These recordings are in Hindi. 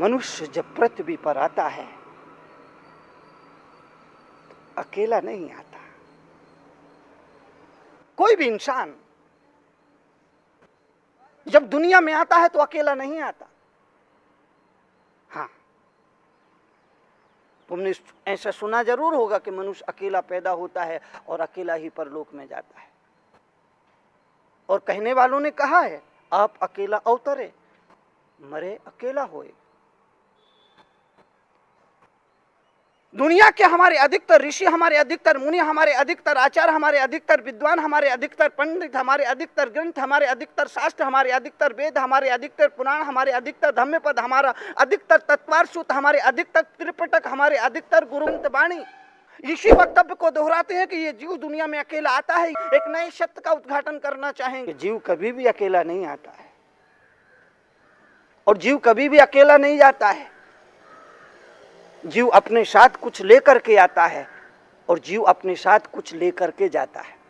मनुष्य जब पृथ्वी पर आता है तो अकेला नहीं आता। कोई भी इंसान जब दुनिया में आता है तो अकेला नहीं आता। हाँ, तुमने ऐसा सुना जरूर होगा कि मनुष्य अकेला पैदा होता है और अकेला ही परलोक में जाता है। और कहने वालों ने कहा है, आप अकेला अवतरे, मरे अकेला होए। दुनिया के हमारे अधिकतर ऋषि, हमारे अधिकतर मुनि, हमारे अधिकतर आचार्य, हमारे अधिकतर विद्वान, हमारे अधिकतर पंडित, हमारे अधिकतर ग्रंथ, हमारे अधिकतर शास्त्र, हमारे अधिकतर वेद, हमारे अधिकतर पुराण, हमारे अधिकतर धम्मपद, हमारा अधिकतर तत्वारसूत, हमारे अधिकतर त्रिपिटक, हमारे अधिकतर गुरुमत वाणी इसी वक्तव्य को दोहराते हैं कि ये जीव दुनिया में अकेला आता है। एक नए सत्य का उद्घाटन करना चाहेंगे। जीव कभी भी अकेला नहीं आता है और जीव कभी भी अकेला नहीं जाता है। जीव अपने साथ कुछ लेकर के आता है और जीव अपने साथ कुछ लेकर के जाता है।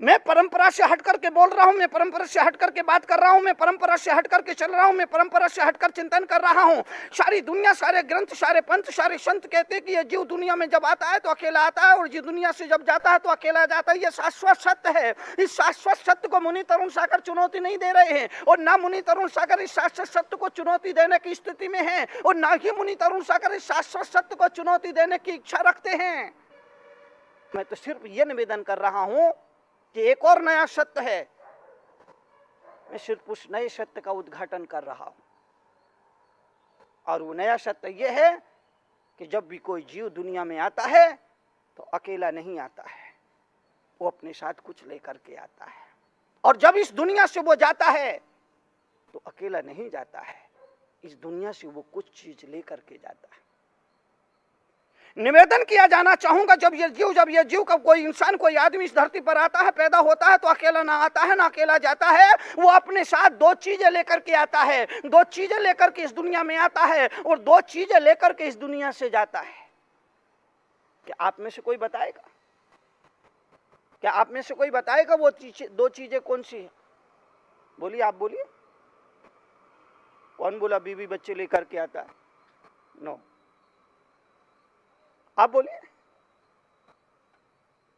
मैं परंपरा से हट करके बोल रहा हूं, मैं परंपरा से हट करके बात कर रहा हूं, मैं परंपरा से हट करके चल रहा हूं, मैं परंपरा से हटकर चिंतन कर रहा हूं। सारी दुनिया, सारे ग्रंथ, सारे पंथ, सारे संत कहते हैं कि ये जीव दुनिया में जब आता है तो अकेला आता है और जीव दुनिया से जब जाता है तो अकेला जाता है। ये शाश्वत सत्य है। इस शाश्वत सत्य को मुनि तरुण सागर चुनौती नहीं दे रहे हैं और ना मुनि तरुण सागर इस शाश्वत सत्य को चुनौती देने की स्थिति में है और ना ही मुनि तरुण सागर इस शाश्वत सत्य को चुनौती देने की इच्छा रखते हैं। मैं तो सिर्फ ये निवेदन कर रहा हूं कि एक और नया सत्य है। मैं सिर्फ उस नए सत्य का उद्घाटन कर रहा हूं और वो नया सत्य यह है कि जब भी कोई जीव दुनिया में आता है तो अकेला नहीं आता है, वो अपने साथ कुछ लेकर के आता है। और जब इस दुनिया से वो जाता है तो अकेला नहीं जाता है, इस दुनिया से वो कुछ चीज लेकर के जाता है। निवेदन किया जाना चाहूंगा, जब ये जीव का कोई इंसान, कोई आदमी इस धरती पर आता है, पैदा होता है तो अकेला ना आता है ना अकेला जाता है। वो अपने साथ दो चीजें लेकर के आता है, दो चीजें लेकर के इस दुनिया में आता है और दो चीजें लेकर के इस दुनिया से जाता है। क्या आप में से कोई बताएगा? क्या आप में से कोई बताएगा वो दो चीजें कौन सी है? बोलिए, आप बोलिए। कौन बोला बीवी बच्चे लेकर के आता है? नो, आप बोलिए।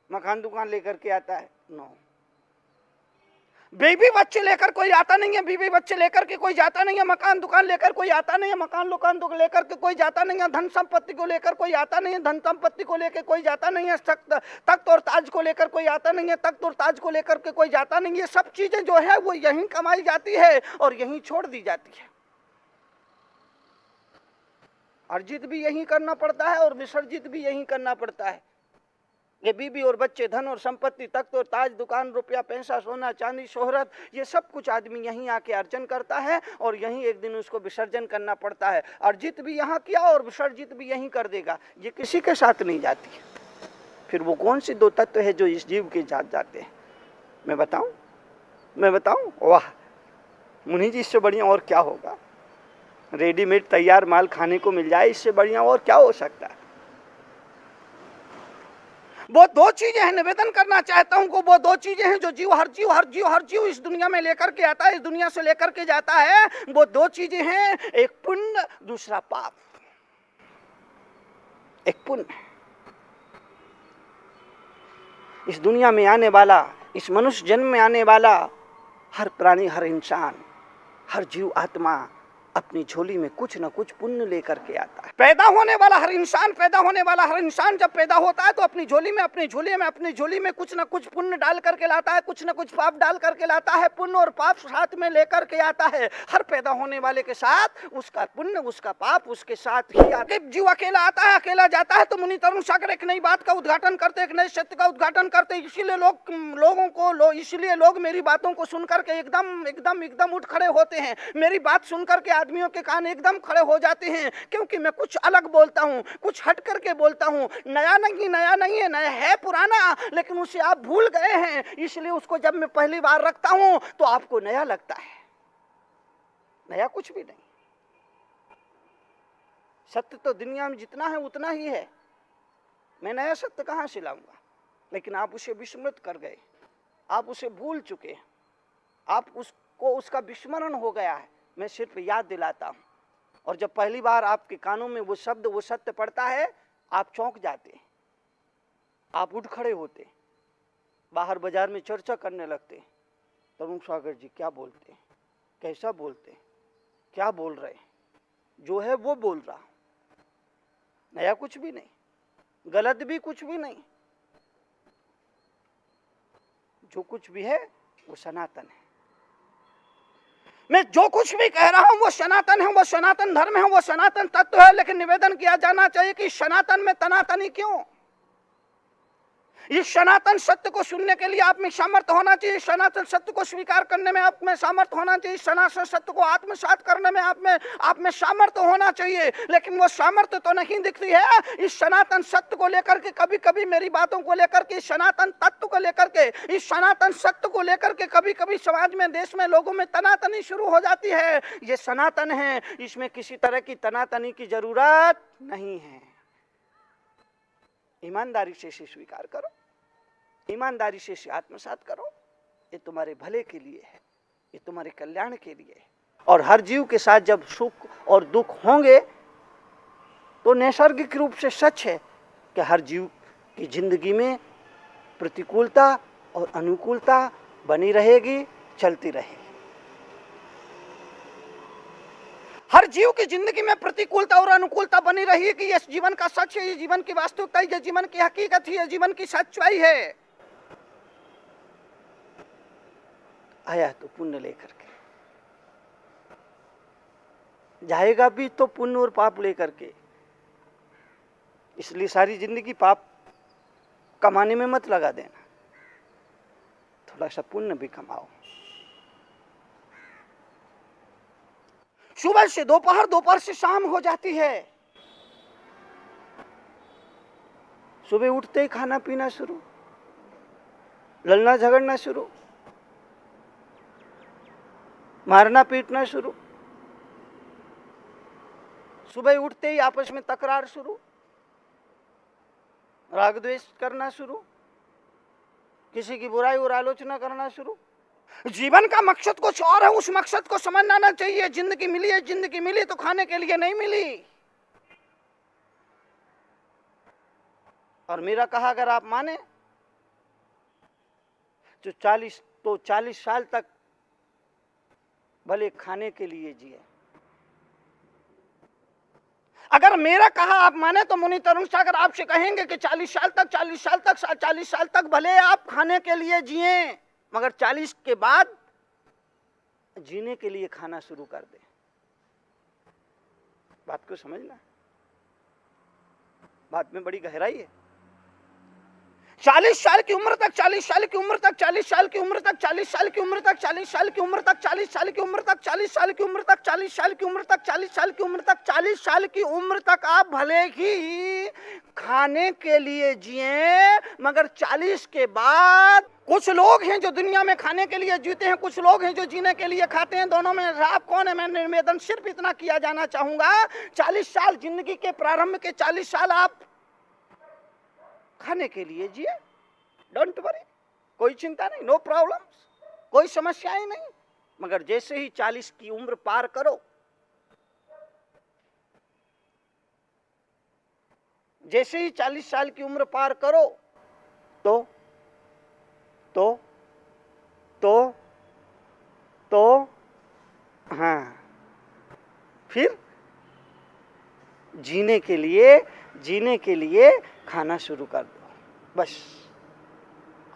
मकान दुकान लेकर के आता है? नो। बीवी बच्चे लेकर कोई आता नहीं है, बीवी बच्चे लेकर के कोई जाता नहीं है, मकान दुकान लेकर कोई आता नहीं है, मकान दुकान लेकर के कोई जाता नहीं है, धन संपत्ति को लेकर कोई आता नहीं है, धन संपत्ति को लेकर कोई जाता नहीं है, तख्त और ताज को लेकर कोई आता नहीं है, तख्त और ताज को लेकर के कोई जाता नहीं है। सब चीजें जो है वो यहीं कमाई जाती है और यहीं छोड़ दी जाती है। अर्जित भी यही करना पड़ता है और विसर्जित भी यही करना पड़ता है। ये बीबी और बच्चे, धन और संपत्ति, तख्त और ताज, दुकान, रुपया, पैसा, सोना, चांदी, शोहरत, ये सब कुछ आदमी यहीं आके अर्जन करता है और यहीं एक दिन उसको विसर्जन करना पड़ता है। अर्जित भी यहाँ किया और विसर्जित भी यहीं कर देगा, ये किसी के साथ नहीं जाती है। फिर वो कौन सी दो तत्व है जो इस जीव के साथ जाते हैं? मैं बताऊं? वाह मुनि जी, इससे बढ़िया और क्या होगा? रेडीमेड तैयार माल खाने को मिल जाए, इससे बढ़िया और क्या हो सकता है? वो दो चीजें हैं, निवेदन करना चाहता हूं को वो दो चीजें हैं जो हर जीव इस दुनिया में लेकर के आता है, इस दुनिया से लेकर के जाता है। वो दो चीजें हैं, एक पुण्य, दूसरा पाप। एक पुण्य, इस दुनिया में आने वाला, इस मनुष्य जन्म में आने वाला हर प्राणी, हर इंसान, हर जीव आत्मा अपनी झोली में कुछ न कुछ पुण्य लेकर के आता है। पैदा होने वाला हर इंसान जब पैदा होता है तो अपनी झोली में कुछ न कुछ पुण्य डाल करके लाता है, कुछ न कुछ पाप डाल करके लाता है। पुण्य और पाप साथ में लेकर के आता है। हर पैदा होने वाले के साथ उसका पुण्य, उसका पाप उसके साथ ही आता है। जीव अकेला आता है, अकेला जाता है। तो मुनि तरुण सागर एक नई बात का उद्घाटन करते, एक नए सत्य का उद्घाटन करते। इसीलिए लोग मेरी बातों को सुनकर के एकदम उठ खड़े होते हैं। मेरी बात सुनकर के आदमियों के कान एकदम खड़े हो जाते हैं, क्योंकि मैं कुछ अलग बोलता हूं, कुछ हट करके बोलता हूं। नया नहीं है, नया है पुराना, लेकिन उसे आप भूल गए हैं। इसलिए उसको जब मैं पहली बार रखता हूं तो आपको नया लगता है। नया कुछ भी नहीं। सत्य तो दुनिया में जितना है उतना ही है। मैं नया सत्य कहां से लाऊंगा? लेकिन आप उसे विस्मृत कर गए, आप उसे भूल चुके हैं, आप उसका विस्मरण हो गया है। मैं सिर्फ याद दिलाता हूं। और जब पहली बार आपके कानों में वो शब्द, वो सत्य पड़ता है, आप चौंक जाते, आप उठ खड़े होते, बाहर बाजार में चर्चा करने लगते, तरुण सागर जी क्या बोलते, कैसा बोलते, क्या बोल रहे, जो है वो बोल रहा, नया कुछ भी नहीं, गलत भी कुछ भी नहीं, जो कुछ भी है वो सनातन है। मैं जो कुछ भी कह रहा हूं वो सनातन है, वो सनातन धर्म है, वो सनातन तत्व है। लेकिन निवेदन किया जाना चाहिए कि सनातन में तनातनी क्यों? इस सनातन सत्य को सुनने के लिए आप में सामर्थ्य होना चाहिए, सनातन सत्य को स्वीकार करने में आप में सामर्थ्य होना चाहिए, सनातन सत्य को आत्मसात करने में आप में सामर्थ्य होना चाहिए। लेकिन वो सामर्थ्य तो नहीं दिखती है। इस सनातन सत्य को लेकर के, कभी कभी मेरी बातों को लेकर के, सनातन तत्व को लेकर के, इस सनातन सत्य को लेकर के कभी कभी समाज में, देश में लोगों में तनातनी शुरू हो जाती है। ये सनातन है, इसमें किसी तरह की तनातनी की जरूरत नहीं है। ईमानदारी से इसे स्वीकार करो, ईमानदारी से इसे आत्मसात करो। ये तुम्हारे भले के लिए है, ये तुम्हारे कल्याण के लिए है। और हर जीव के साथ जब सुख और दुख होंगे तो नैसर्गिक रूप से सच है कि हर जीव की जिंदगी में प्रतिकूलता और अनुकूलता बनी रहेगी, चलती रहेगी। हर जीव की जिंदगी में प्रतिकूलता और अनुकूलता बनी रहेगी। ये जीवन का सच है, ये जीवन की वास्तविकता है, ये जीवन की हकीकत है, ये जीवन की सच्चाई है। आया तो पुण्य लेकर के, जाएगा भी तो पुण्य और पाप लेकर के। इसलिए सारी जिंदगी पाप कमाने में मत लगा देना, थोड़ा सा पुण्य भी कमाओ। सुबह से दोपहर, दोपहर से शाम हो जाती है, सुबह उठते ही खाना पीना शुरू, लड़ना झगड़ना शुरू, मारना पीटना शुरू, सुबह उठते ही आपस में तकरार शुरू, राग द्वेष करना शुरू, किसी की बुराई और आलोचना करना शुरू। जीवन का मकसद कुछ और है, उस मकसद को समझना ना चाहिए। जिंदगी मिली है, जिंदगी मिली तो खाने के लिए नहीं मिली। और मेरा कहा अगर आप माने तो 40 साल तक भले खाने के लिए जिए। अगर मेरा कहा आप माने तो मुनि तरुण सागर आपसे कहेंगे कि 40 साल तक भले आप खाने के लिए जिए, मगर 40 के बाद जीने के लिए खाना शुरू कर दे। बात को समझना, बात में बड़ी गहराई है। 40 साल की उम्र तक, 40 साल की उम्र तक, 40 साल की उम्र तक, 40 साल की उम्र तक, 40 साल की उम्र तक, 40 साल की उम्र तक, 40 साल की उम्र तक, 40 साल की उम्र तक, 40 साल की उम्र तक, 40 साल की उम्र तक आप भले ही खाने के लिए जिए, मगर 40 के बाद कुछ लोग हैं जो दुनिया में खाने के लिए जीते हैं, कुछ लोग हैं जो जीने के लिए खाते हैं। दोनों में आप कौन है? मैं निवेदन सिर्फ इतना किया जाना चाहूंगा, 40 साल जिंदगी के प्रारंभ के 40 साल आप खाने के लिए जिए, डोंट वरी, कोई चिंता नहीं, नो प्रॉब्लम, कोई समस्याएं नहीं। मगर जैसे ही 40 की उम्र पार करो, जैसे ही 40 साल की उम्र पार करो तो हाँ, फिर जीने के लिए खाना शुरू कर दो बस।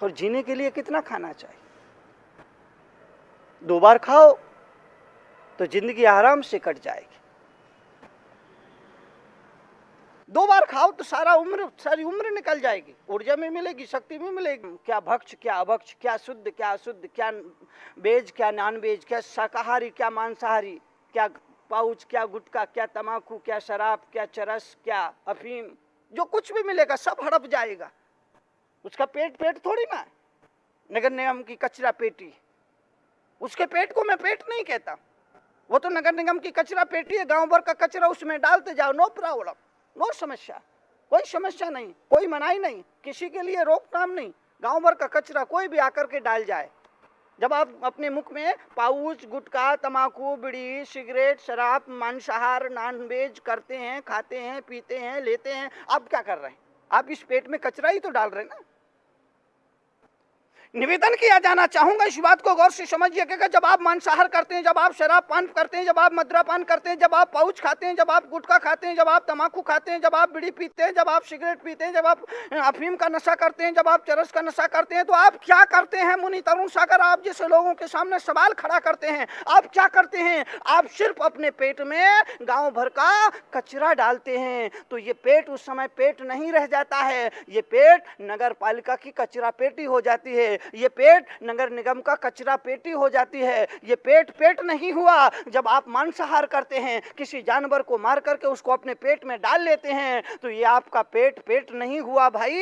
और जीने के लिए कितना खाना चाहिए? 2 बार खाओ तो जिंदगी आराम से कट जाएगी। 2 बार खाओ तो सारी उम्र निकल जाएगी, ऊर्जा में मिलेगी, शक्ति में मिलेगी। क्या भक्ष, क्या अभक्ष, क्या शुद्ध, क्या अशुद्ध, क्या वेज, क्या नॉन वेज, क्या शाकाहारी, क्या मांसाहारी, क्या पाउच, क्या गुटखा, क्या तमाकू, क्या शराब, क्या चरस, क्या अफीम, जो कुछ भी मिलेगा सब हड़प जाएगा। उसका पेट थोड़ी ना, नगर निगम की कचरा पेटी, उसके पेट को मैं पेट नहीं कहता, वो तो नगर निगम की कचरा पेटी है। गांव भर का कचरा उसमें डालते जाओ, नो प्रॉब्लम, नो समस्या, कोई समस्या नहीं, कोई मनाही नहीं, किसी के लिए रोकथाम नहीं। गांव भर का कचरा कोई भी आकर के डाल जाए, जब आप अपने मुख में पाउच, गुटखा, तंबाकू, बीड़ी, सिगरेट, शराब, मांसाहार, नॉनवेज करते हैं, खाते हैं, पीते हैं, लेते हैं, आप क्या कर रहे हैं? आप इस पेट में कचरा ही तो डाल रहे हैं ना। निवेदन किया जाना चाहूंगा, इस बात को गौर से समझिए कि जब आप मांसाहार करते हैं, जब आप शराब पान करते हैं, जब आप मदिरा पान करते हैं, जब आप पाउच खाते हैं, जब आप गुटखा खाते हैं, जब आप तंबाकू खाते हैं, जब आप बीड़ी पीते हैं, जब आप सिगरेट पीते हैं, जब आप अफीम का नशा करते हैं, जब आप चरस का नशा करते हैं, तो आप क्या करते हैं मुनि तरुण सागर? आप जैसे लोगों के सामने सवाल खड़ा करते हैं, आप क्या करते हैं? आप सिर्फ अपने पेट में गांव भर का कचरा डालते हैं। तो ये पेट उस समय पेट नहीं रह जाता है, ये पेट नगर पालिका की कचरा पेटी हो जाती है, ये पेट नगर निगम का कचरा पेटी हो जाती है। ये पेट पेट नहीं हुआ। जब आप मांसाहार करते हैं, किसी जानवर को मार करके उसको अपने पेट में डाल लेते हैं, तो ये आपका पेट पेट नहीं हुआ भाई,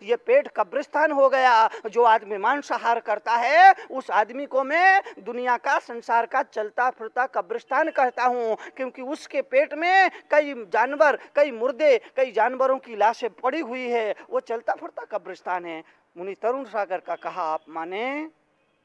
ये पेट कब्रिस्तान हो गया। जो आदमी मांसाहार करता है, उस आदमी को मैं दुनिया का, संसार का चलता फिरता कब्रिस्तान कहता हूं, क्योंकि उसके पेट में कई जानवर, कई मुर्दे, कई जानवरों की लाशें पड़ी हुई है। वो चलता फिरता कब्रिस्तान है। मुनि तरुण सागर का कहा आप माने,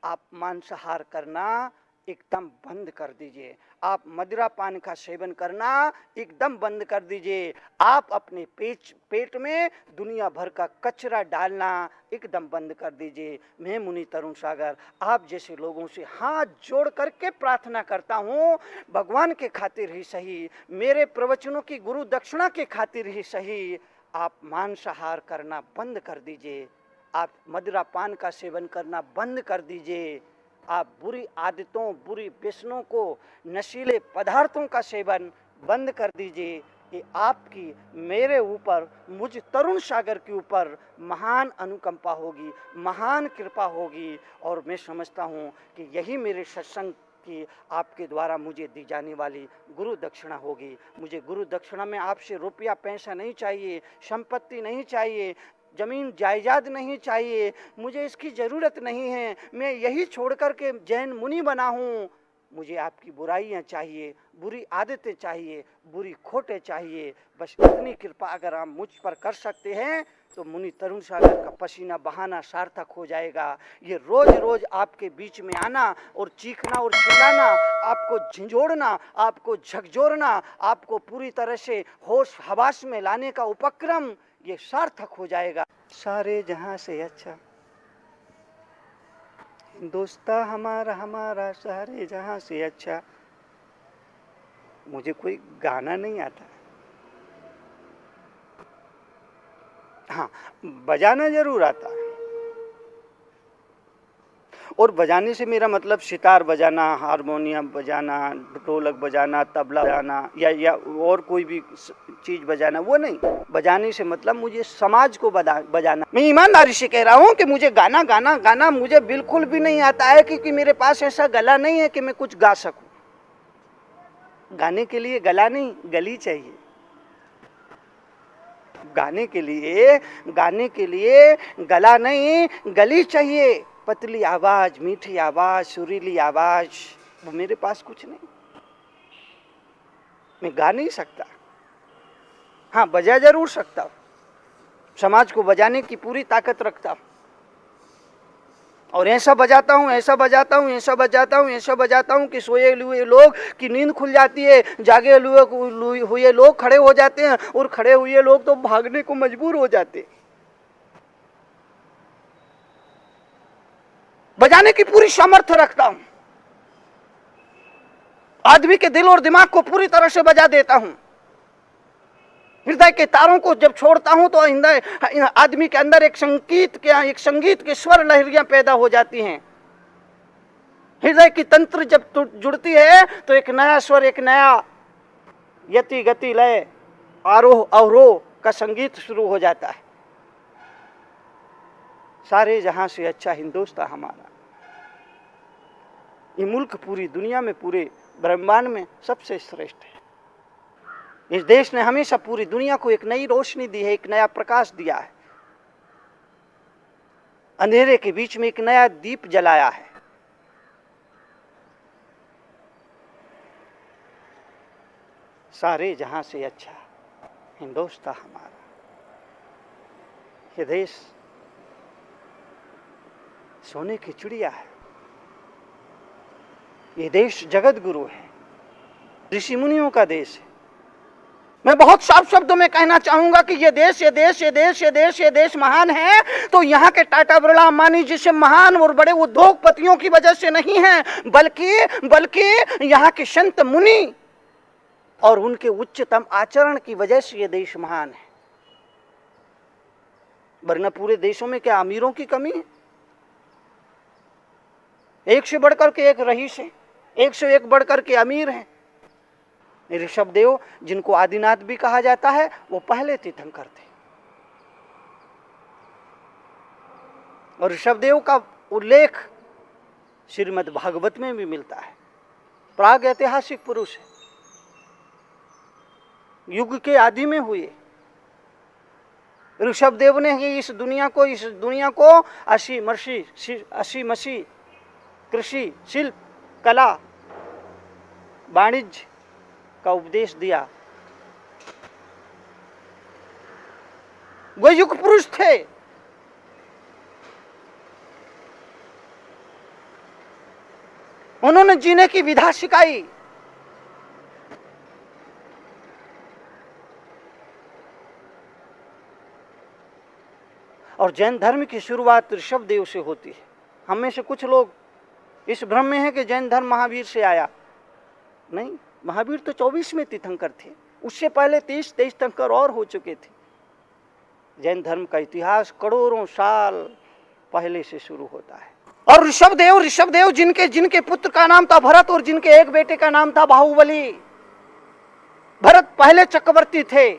आप मांसाहार करना एकदम बंद कर दीजिए, आप मदिरा पान का सेवन करना एकदम बंद कर दीजिए, आप अपने पेट में दुनिया भर का कचरा डालना एकदम बंद कर दीजिए। मैं मुनि तरुण सागर आप जैसे लोगों से हाथ जोड़ करके प्रार्थना करता हूँ, भगवान के खातिर ही सही, मेरे प्रवचनों की गुरु दक्षिणा के खातिर ही सही, आप मांसाहार करना बंद कर दीजिए, आप मदिरा पान का सेवन करना बंद कर दीजिए, आप बुरी आदतों, बुरी व्यसनों को, नशीले पदार्थों का सेवन बंद कर दीजिए। ये आपकी मेरे ऊपर, मुझ तरुण सागर के ऊपर महान अनुकंपा होगी, महान कृपा होगी। और मैं समझता हूँ कि यही मेरे सत्संग कि आपके द्वारा मुझे दी जाने वाली गुरु दक्षिणा होगी। मुझे गुरु दक्षिणा में आपसे रुपया पैसा नहीं चाहिए, संपत्ति नहीं चाहिए, जमीन जायदाद नहीं चाहिए, मुझे इसकी ज़रूरत नहीं है। मैं यही छोड़ कर के जैन मुनि बना हूँ। मुझे आपकी बुराइयाँ चाहिए, बुरी आदतें चाहिए, बुरी खोटें चाहिए। बस इतनी कृपा अगर आप मुझ पर कर सकते हैं तो मुनि तरुण सागर का पसीना बहाना सार्थक हो जाएगा। ये रोज रोज आपके बीच में आना और चीखना और चिल्लाना, आपको झंझोड़ना, आपको झकझोरना, आपको पूरी तरह से होश हवास में लाने का उपक्रम ये सार्थक हो जाएगा। सारे जहां से अच्छा दोस्ता हमारा हमारा सारे जहां से अच्छा। मुझे कोई गाना नहीं आता, हाँ बजाना जरूर आता है। और बजाने से मेरा मतलब सितार बजाना, हारमोनियम बजाना, ढोलक बजाना, तबला बजाना या और कोई भी चीज़ बजाना, वो नहीं। बजाने से मतलब मुझे समाज को बजाना। मैं ईमानदारी से कह रहा हूँ कि मुझे गाना मुझे बिल्कुल भी नहीं आता है, क्योंकि मेरे पास ऐसा गला नहीं है कि मैं कुछ गा सकूँ। गाने के लिए गला नहीं, गली चाहिए। गाने के लिए गला नहीं, गली चाहिए। पतली आवाज, मीठी आवाज, सुरीली आवाज, वो मेरे पास कुछ नहीं। मैं गा नहीं सकता, हाँ बजा जरूर सकता हूँ। समाज को बजाने की पूरी ताकत रखता हूँ। और ऐसा बजाता हूँ कि सोए हुए लोग की नींद खुल जाती है, जागे हुए लोग खड़े हो जाते हैं, और खड़े हुए लोग तो भागने को मजबूर हो जाते हैं। बजाने की पूरी सामर्थ्य रखता हूं, आदमी के दिल और दिमाग को पूरी तरह से बजा देता हूं। हृदय के तारों को जब छोड़ता हूं तो आदमी के अंदर एक संगीत के स्वर लहरियां पैदा हो जाती हैं। हृदय की तंत्र जब जुड़ती है तो एक नया स्वर, एक नया यति गति लय, आरोह अवरोह का संगीत शुरू हो जाता है। सारे जहां से अच्छा हिंदुस्तान हमारा, ये मुल्क पूरी दुनिया में, पूरे ब्रह्मांड में सबसे श्रेष्ठ है। इस देश ने हमेशा पूरी दुनिया को एक नई रोशनी दी है, एक नया प्रकाश दिया है, अंधेरे के बीच में एक नया दीप जलाया है। सारे जहां से अच्छा हिंदुस्तान हमारा। ये देश सोने की चिड़िया है, ये देश जगत गुरु है, ऋषि मुनियों का देश है। मैं बहुत साफ शब्दों में कहना चाहूंगा कि ये देश महान है तो यहाँ के टाटा बिरला अंबानी जैसे महान और बड़े उद्योगपतियों की वजह से नहीं है, बल्कि यहाँ के संत मुनि और उनके उच्चतम आचरण की वजह से ये देश महान है। वरना पूरे देशों में क्या अमीरों की कमी है? एक से बढ़कर के एक रईस है, एक से एक बढ़कर के अमीर हैं। ऋषभदेव, जिनको आदिनाथ भी कहा जाता है, वो पहले तीर्थंकर थे। और ऋषभदेव का उल्लेख श्रीमद् भागवत में भी मिलता है। प्राग ऐतिहासिक पुरुष है, युग के आदि में हुए। ऋषभदेव ने ही इस दुनिया को असी मसी कृषि, शिल्प, कला, वाणिज्य का उपदेश दिया। वो युग पुरुष थे। उन्होंने जीने की विधा सिखाई। और जैन धर्म की शुरुआत ऋषभदेव से होती है। हम में से कुछ लोग इस भ्रम में है कि जैन धर्म महावीर से आया। नहीं, महावीर तो 24 में तीर्थंकर थे, उससे पहले 30 तीर्थंकर और हो चुके थे। जैन धर्म का इतिहास करोड़ों साल पहले से शुरू होता है। और ऋषभदेव जिनके पुत्र का नाम था भरत और जिनके एक बेटे का नाम था बाहुबली। भरत पहले चक्रवर्ती थे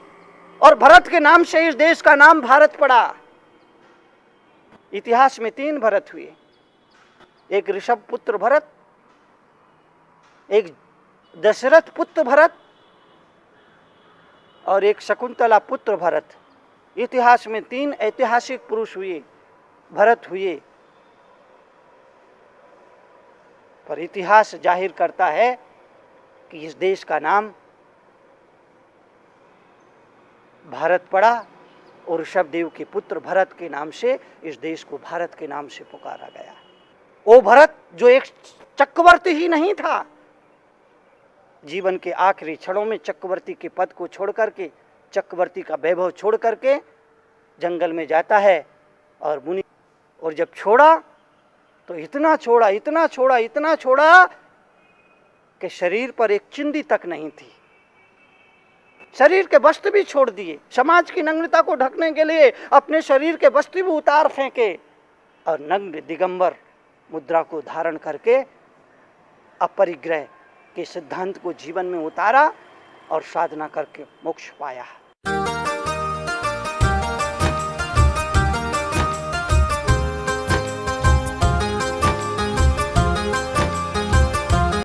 और भरत के नाम से इस देश का नाम भारत पड़ा। इतिहास में 3 भरत हुए, एक ऋषभ पुत्र भरत, एक दशरथ पुत्र भरत और एक शकुंतला पुत्र भरत। इतिहास में 3 ऐतिहासिक पुरुष हुए, भरत हुए। पर इतिहास जाहिर करता है कि इस देश का नाम भारत पड़ा और ऋषभदेव के पुत्र भरत के नाम से इस देश को भारत के नाम से पुकारा गया। वो भरत जो एक चक्रवर्ती ही नहीं था, जीवन के आखिरी क्षणों में चक्रवर्ती के पद को छोड़ करके, चक्रवर्ती का वैभव छोड़ करके जंगल में जाता है और मुनि, और जब छोड़ा तो इतना छोड़ा कि शरीर पर एक चिंदी तक नहीं थी। शरीर के वस्त्र भी छोड़ दिए, समाज की नग्नता को ढकने के लिए अपने शरीर के वस्त्र भी उतार फेंके और नग्न दिगंबर मुद्रा को धारण करके अपरिग्रह के सिद्धांत को जीवन में उतारा और साधना करके मोक्ष पाया।